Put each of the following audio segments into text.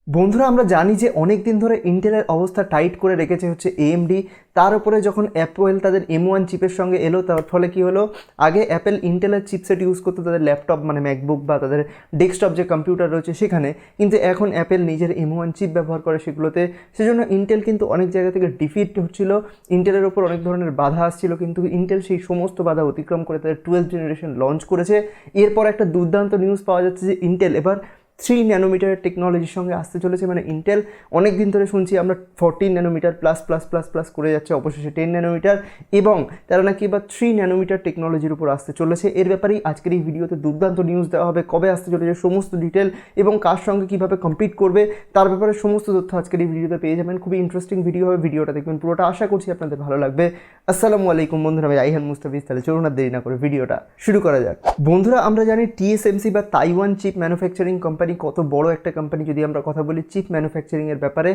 বন্ধুরা আমরা জানি যে অনেক দিন ধরে ইন্টেলের অবস্থা টাইট করে রেখেছে হচ্ছে এএমডি। তার উপরে যখন অ্যাপেল তাদের M1 চিপের সঙ্গে এলো, তার ফলে কি হলো, আগে অ্যাপেল ইন্টেলের চিপসেট ইউজ করতো তাদের ল্যাপটপ মানে ম্যাকবুক বা তাদের ডেস্কটপ যে কম্পিউটার রয়েছে সেখানে, কিন্তু এখন অ্যাপেল নিজের M1 চিপ ব্যবহার করে সেগুলোতে। সেজন্য ইন্টেল কিন্তু অনেক জায়গা থেকে ডিফিট হচ্ছিল, ইন্টেলের ওপর অনেক ধরনের বাধা আসছিল, কিন্তু ইন্টেল সেই সমস্ত বাধা অতিক্রম করে তাদের 12th জেনারেশন লঞ্চ করেছে। এরপর একটা দুর্দান্ত নিউজ পাওয়া যাচ্ছে যে ইন্টেল এবার 3 ন্যানোমিটারের টেকনোলজির সঙ্গে আসতে চলেছে। মানে ইন্টেল অনেক দিন ধরে শুনছি আমরা 14 nanometre plus plus plus plus করে যাচ্ছে, অবশেষে 10 ন্যানোমিটার, এবং তারা নাকি এবার 3 ন্যানোমিটার টেকনোলজির উপর আসতে চলেছে। এর ব্যাপারেই আজকের এই ভিডিওতে দুর্দান্ত নিউজ দেওয়া হবে, কবে আসতে চলেছে সমস্ত ডিটেল এবং কার সঙ্গে কীভাবে কম্পিট করবে তার ব্যাপারে সমস্ত তথ্য আজকের এই ভিডিওতে পেয়ে যাবেন। খুবই ইন্টারেস্টিং ভিডিও হবে, ভিডিওটা দেখবেন পুরোটা, আশা করছি আপনাদের ভালো লাগবে। আসসালামু আলাইকুম বন্ধুরা, আমি রাইহান মুস্তাফিজ। তাহলে চলুন আর দেরি না করে ভিডিওটা শুরু করা যাক। বন্ধুরা আমরা জানি TSMC বা তাইওয়ান চিপ ম্যানুফ্যাকচারিং কোম্পানি কত বড় একটা কোম্পানি, যদি আমরা কথা বলি চিপ ম্যানুফ্যাকচারিংয়ের ব্যাপারে।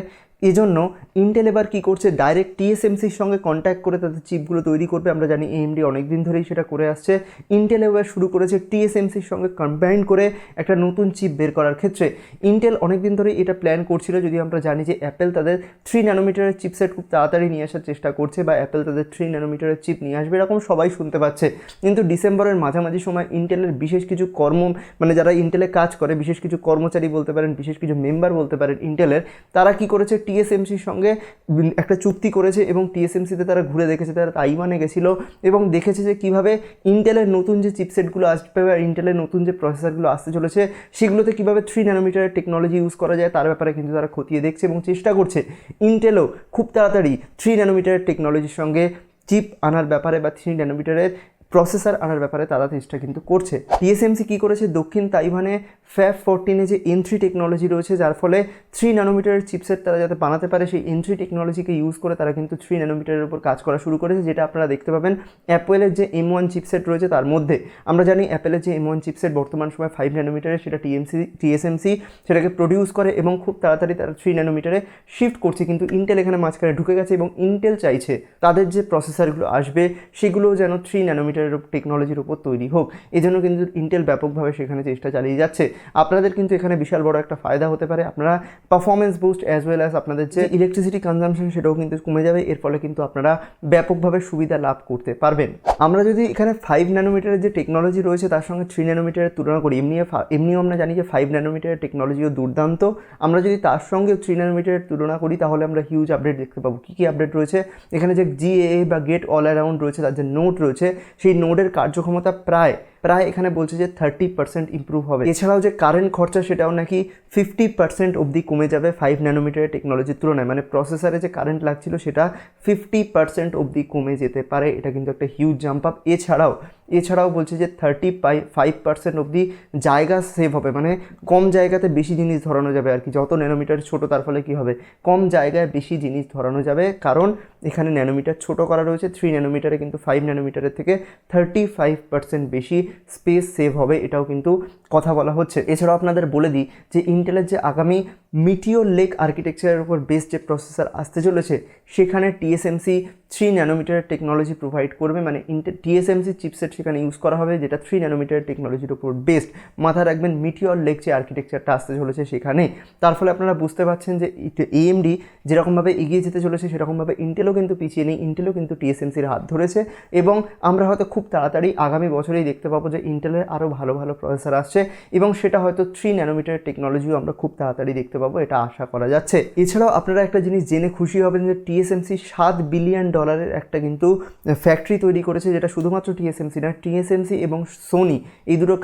এজন্য ইন্টেল এবার কী করছে, ডাইরেক্ট TSMCর সঙ্গে কন্ট্যাক্ট করে তাদের চিপগুলো তৈরি করবে। আমরা জানি AMD অনেক দিন ধরেই সেটা করে আসছে, ইন্টেল এবার শুরু করেছে TSMCর সঙ্গে কম্বাইন করে একটা নতুন চিপ বের করার ক্ষেত্রে। ইন্টেল অনেক দিন ধরেই এটা প্ল্যান করছিল, যদি আমরা জানি যে অ্যাপেল তাদের 3 ন্যানোমিটারের চিপসেট খুব তাড়াতাড়ি নিয়ে আসার চেষ্টা করছে, বা অ্যাপেল তাদের 3 ন্যানোমিটারের চিপ নিয়ে আসবে এরকম সবাই শুনতে পাচ্ছে। কিন্তু ডিসেম্বরের মাঝামাঝি সময় ইন্টেলের বিশেষ কিছু মানে যারা ইন্টেলে কাজ করে, বিশেষ কিছু কর্মচারী বলতে পারেন, বিশেষ কিছু মেম্বার বলতে পারেন ইন্টেলের, তারা কি করেছে, TSMCর সঙ্গে একটা চুক্তি করেছে এবং TSMCতে তারা ঘুরে দেখেছে, তারা তাইওয়ানে গেছিলো এবং দেখেছে যে কীভাবে ইন্টেলের নতুন যে চিপসেটগুলো আসবে বা ইন্টেলের নতুন যে প্রসেসরগুলো আসতে চলেছে সেগুলোতে কীভাবে 3 ন্যানোমিটারের টেকনোলজি ইউজ করা যায় তার ব্যাপারে কিন্তু তারা খতিয়ে দেখছে এবং চেষ্টা করছে ইন্টেলও খুব তাড়াতাড়ি 3 ন্যানোমিটারের টেকনোলজির সঙ্গে চিপ আনার ব্যাপারে বা 3 ন্যানোমিটারের প্রসেসর আনার ব্যাপারে তারা চেষ্টা কিন্তু করছে। TSMC কী করেছে, দক্ষিণ তাইওয়ানে ফ্যাব 14 যে N3 টেকনোলজি রয়েছে, যার ফলে 3 ন্যানোমিটারের চিপসেট তারা যাতে বানাতে পারে সেই N3 টেকনোলজিকে ইউজ করে তারা কিন্তু 3 ন্যানোমিটারের উপর কাজ করা শুরু করেছে, যেটা আপনারা দেখতে পাবেন অ্যাপেলের যে M1 চিপসেট রয়েছে তার মধ্যে। আমরা জানি অ্যাপেলের যে M1 চিপসেট বর্তমান সময় 5 ন্যানোমিটারের, সেটা TSMC সেটাকে প্রডিউস করে এবং খুব তাড়াতাড়ি তারা 3 ন্যানোমিটারে শিফট করছে, কিন্তু ইন্টেল এখানে মাঝখানে ঢুকে গেছে এবং ইন্টেল চাইছে তাদের যে প্রসেসরগুলো আসবে সেগুলোও যেন 3 ন্যানোমিটারের টেকনোলজির উপর তৈরি হোক। এই জন্য কিন্তু ইন্টেল ব্যাপকভাবে সেখানে চেষ্টা চালিয়ে যাচ্ছে। আপনাদের কিন্তু এখানে বিশাল বড় একটা ফায়দা হতে পারে, আপনারা performance boost as well as আপনাদের যে ইলেকট্রিসিটি কনজামশন সেটাও কিন্তু কমে যাবে, এর ফলে কিন্তু আপনারা ব্যাপকভাবে সুবিধা লাভ করতে পারবেন। আমরা যদি এখানে 5 ন্যানোমিটারের যে টেকনোলজি রয়েছে তার সঙ্গে 3 ন্যানোমিটারের তুলনা করি, এমনিও আমরা জানি যে 5 ন্যানোমিটারের টেকনোলজিও দুর্দান্ত, আমরা যদি তার সঙ্গে 3 ন্যানোমিটারের তুলনা করি তাহলে আমরা হিউজ আপডেট দেখতে পাবো। কী কী আপডেট রয়েছে এখানে, যে GAA বা গেট অল অ্যারাউন্ড রয়েছে, তার যে নোড রয়েছে সেই নোডের কার্যক্ষমতা প্রায় এখানে বলছে যে 30% ইম্প্রুভ হবে। এছাড়াও যে কারেন্ট খরচা সেটাও নাকি 50% অবধি কমে যাবে 5 ন্যানোমিটারের টেকনোলজির তুলনায়, মানে প্রসেসরে যে কারেন্ট লাগছিল সেটা 50% অবধি কমে যেতে পারে। এটা কিন্তু একটা হিউজ জাম্প আপ। এছাড়াও বলছে যে 35% অবধি জায়গা সেভ হবে, মানে কম জায়গাতে বেশি জিনিস ধরানো যাবে আর কি। যত ন্যানোমিটার ছোট তার ফলে কী হবে, কম জায়গায় বেশি জিনিস ধরানো যাবে, কারণ এখানে ন্যানোমিটার ছোট করা রয়েছে। 3 ন্যানোমিটারে কিন্তু 5 ন্যানোমিটারের থেকে 35% বেশি স্পেস সেভ হবে, এটাও কিন্তু কথা বলা হচ্ছে। এছাড়াও আপনাদের বলে দিই যে ইন্টেলের যে আগামী মেটিওর লেক আর্কিটেকচারের উপর বেস্ট যে প্রসেসর আসতে চলেছে সেখানে TSMC 3 ন্যানোমিটারের টেকনোলজি প্রোভাইড করবে, মানে TSMC চিপসেট সেখানে ইউজ করা হবে যেটা 3 ন্যানোমিটারের টেকনোলজির উপর বেস্ট। মাথায় রাখবেন মেটিওর লেক যে আর্কিটেকচারটা আসতে চলেছে সেখানে। তার ফলে আপনারা বুঝতে পারছেন যে AMD যেরকমভাবে এগিয়ে যেতে চলেছে সেরকমভাবে ইন্টেলও কিন্তু পিছিয়ে নেই, ইন্টেলও কিন্তু TSMCর হাত ধরেছে এবং আমরা হয়তো খুব তাড়াতাড়ি আগামী বছরেই দেখতে পাবো যে ইন্টেলের আরও ভালো ভালো প্রসেসর আসছে এবং সেটা হয়তো 3 ন্যানোমিটারের টেকনোলজিও আমরা খুব তাড়াতাড়ি দেখতে পাবো, এটা আশা করা যাচ্ছে। এছাড়াও আপনারা একটা জিনিস জেনে খুশি হবেন যে TSMC $7 বিলিয়ন একটা কিন্তু ফ্যাক্টরি তৈরি করেছে, যেটা শুধুমাত্র TSMC না, TSMC এবং সোনি এই দুটো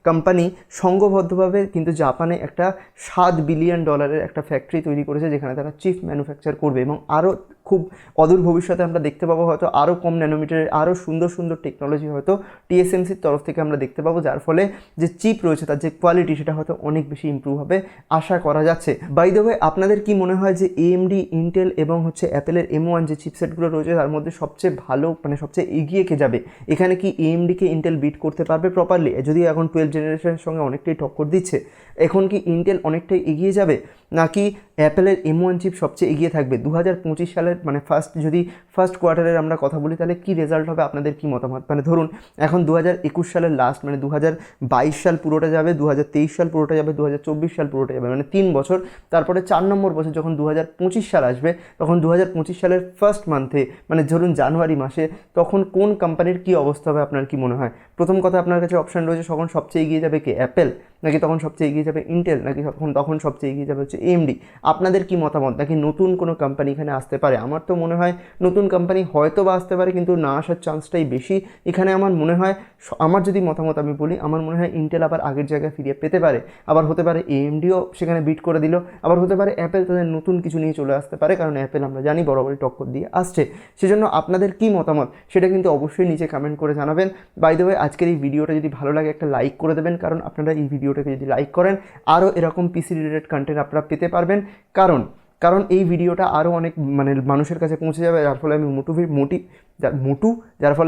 কোম্পানি সংঘবদ্ধভাবে কিন্তু জাপানে একটা $7 বিলিয়ন একটা ফ্যাক্টরি তৈরি করেছে, যেখানে তারা চিপ ম্যানুফ্যাকচার করবে এবং আরও খুব অদূর ভবিষ্যতে আমরা দেখতে পাবো হয়তো আরও কম ন্যানোমিটারের আরও সুন্দর সুন্দর টেকনোলজি হয়তো TSMCর তরফ থেকে আমরা দেখতে পাবো, যার ফলে যে চিপ রয়েছে তার যে কোয়ালিটি সেটা হয়তো অনেক বেশি ইম্প্রুভ হবে আশা করা যাচ্ছে। বাই দ্য ওয়ে, আপনাদের কি মনে হয় যে AMD, ইন্টেল এবং হচ্ছে অ্যাপেলের M1 যে চিপসেটগুলো রয়েছে তার মধ্যে সবচেয়ে ভালো, মানে সবচেয়ে এগিয়ে কে যাবে? এখানে কি AMDকে ইন্টেল বিট করতে পারবে প্রপারলি? যদি এখন 12 জেনারেশনের সঙ্গে অনেকটাই টক্কর দিচ্ছে, এখন কি ইন্টেল অনেকটাই এগিয়ে যাবে? নাকি অ্যাপেলের M1 চিপ সবচেয়ে এগিয়ে থাকবে 2025 সালের মানে ফার্স্ট কোয়ার্টারের আমরা কথা বলি, তাহলে কী রেজাল্ট হবে, আপনাদের কী মতামত? মানে ধরুন এখন 2021 সালের লাস্ট, মানে 2022 সাল পুরোটা যাবে, 2023 সাল পুরোটা যাবে, 2024 সাল পুরোটা যাবে, মানে 3 বছর। তারপরে 4 নম্বর বছর যখন 2025 সাল আসবে, তখন 2025 সালের ফার্স্ট মান্থে মানে ধরুন জানুয়ারি মাসে, তখন কোন কোম্পানির কী অবস্থা হবে আপনার কি মনে হয়? প্রথম কথা, আপনার কাছে অপশান রয়েছে, তখন সবচেয়ে এগিয়ে যাবে কে, অ্যাপেল, নাকি তখন সবচেয়ে এগিয়ে যাবে ইন্টেল, নাকি তখন সবচেয়ে এগিয়ে যাবে হচ্ছে AMD? আপনাদের কি মতামত? নাকি নতুন কোনো কোম্পানি এখানে আসতে পারে? আমার তো মনে হয় নতুন কোম্পানি হয়তো বা আসতে পারে, কিন্তু না আসার চান্সটাই বেশি এখানে। আমার মনে হয়, আমার যদি মতামত আমি বলি, আমার মনে হয় ইন্টেল আবার আগের জায়গায় ফিরিয়ে পেতে পারে, আবার হতে পারে AMDও সেখানে বিট করে দিল, আবার হতে পারে অ্যাপেল তাদের নতুন কিছু নিয়ে চলে আসতে পারে, কারণ অ্যাপেল আমরা জানি বরাবরই টক্কর দিয়ে আসছে। সেজন্য আপনাদের কি মতামত সেটা কিন্তু অবশ্যই নিচে কমেন্ট করে জানাবেন। বাই দ্য ওয়ে, আজকের এই ভিডিওটা যদি ভালো লাগে একটা লাইক করে দেবেন, কারণ আপনারা এই ভিডিওটাকে যদি লাইক করেন আরও এরকম পিসি রিলেটেড কন্টেন্ট আপনারা পেতে পারবেন, কারণ এই ভিডিওটা আরও অনেক মানে মানুষের কাছে পৌঁছে যাবে, যার ফলে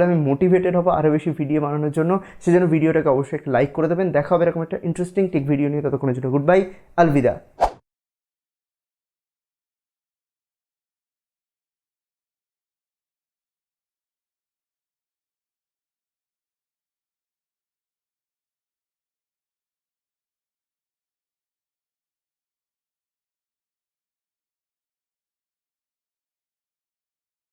আমি মোটিভেটেড হবো আরও বেশি ভিডিও বানানোর জন্য। সেজন্য ভিডিওটাকে অবশ্যই একটা লাইক করে দেবেন। দেখা হবে এরকম একটা ইন্টারেস্টিং টেক ভিডিও নিয়ে, ততক্ষণের জন্য গুড বাই, আলবিদা।